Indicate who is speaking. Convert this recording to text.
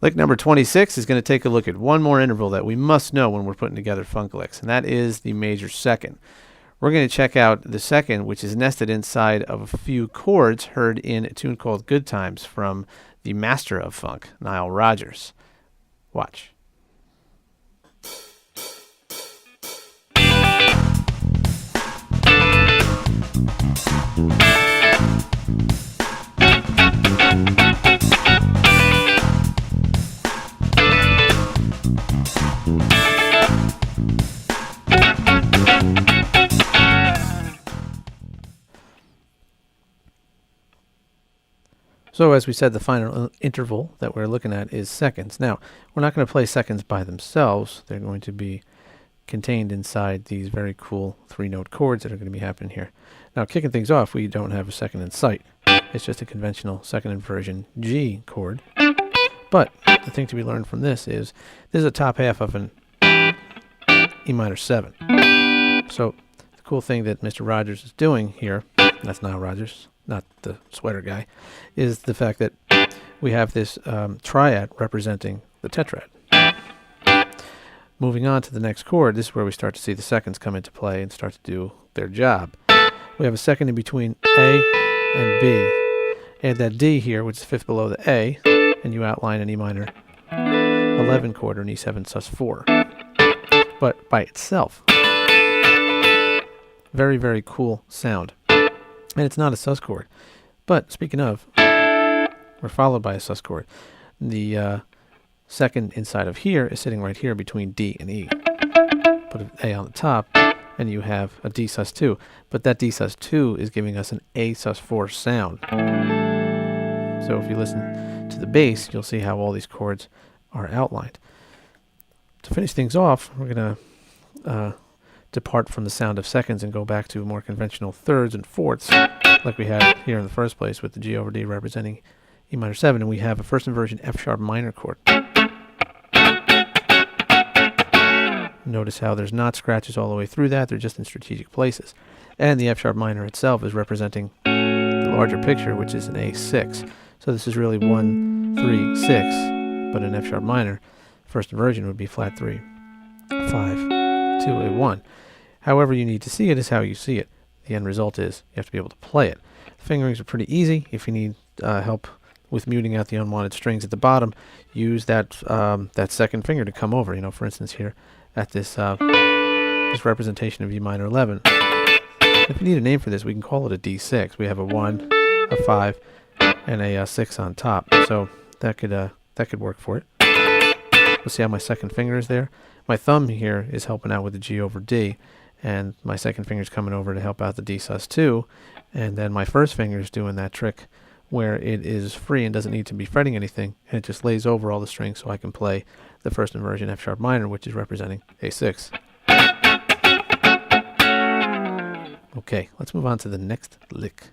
Speaker 1: Lick number 26 is going to take a look at one more interval that we must know when we're putting together funk licks, and that is the major second. We're going to check out the second, which is nested inside of a few chords heard in a tune called Good Times from the master of funk, Nile Rodgers. Watch. So as we said, the final interval that we're looking at is seconds. Now, we're not going to play seconds by themselves. They're going to be contained inside these very cool 3-note chords that are going to be happening here. Now, kicking things off, we don't have a second in sight. It's just a conventional second inversion G chord. But the thing to be learned from this is a top half of an E minor 7. So the cool thing that Mr. Rodgers is doing here, that's Nile Rodgers, not the sweater guy, is the fact that we have this triad representing the tetrad. Moving on to the next chord, this is where we start to see the seconds come into play and start to do their job. We have a second in between A and B. Add that D here, which is fifth below the A, and you outline an E minor 11 chord or an E7 sus4. But by itself, very, very cool sound. And it's not a sus chord. But speaking of, we're followed by a sus chord. The second inside of here is sitting right here between D and E. Put an A on the top, and you have a D sus2. But that D sus2 is giving us an A sus4 sound. So if you listen to the bass, you'll see how all these chords are outlined. To finish things off, we're going to depart from the sound of seconds and go back to more conventional thirds and fourths, like we had here in the first place with the G over D representing E minor 7, and we have a first inversion F sharp minor chord. Notice how there's not scratches all the way through that, they're just in strategic places. And the F sharp minor itself is representing the larger picture, which is an A6. So this is really 1, 3, 6, but an F sharp minor. First inversion would be flat 3, 5, 2, A1. However you need to see it is how you see it. The end result is you have to be able to play it. Fingerings are pretty easy. If you need help with muting out the unwanted strings at the bottom, use that that second finger to come over. You know, for instance, here at this this representation of E minor 11. If you need a name for this, we can call it a D6. We have a 1, a 5, and a 6 on top. So that could work for it. We'll see how my second finger is there. My thumb here is helping out with the G over D, and my second finger is coming over to help out the D sus2, and then my first finger is doing that trick where it is free and doesn't need to be fretting anything, and it just lays over all the strings so I can play the first inversion F sharp minor, which is representing A6. Okay, let's move on to the next lick.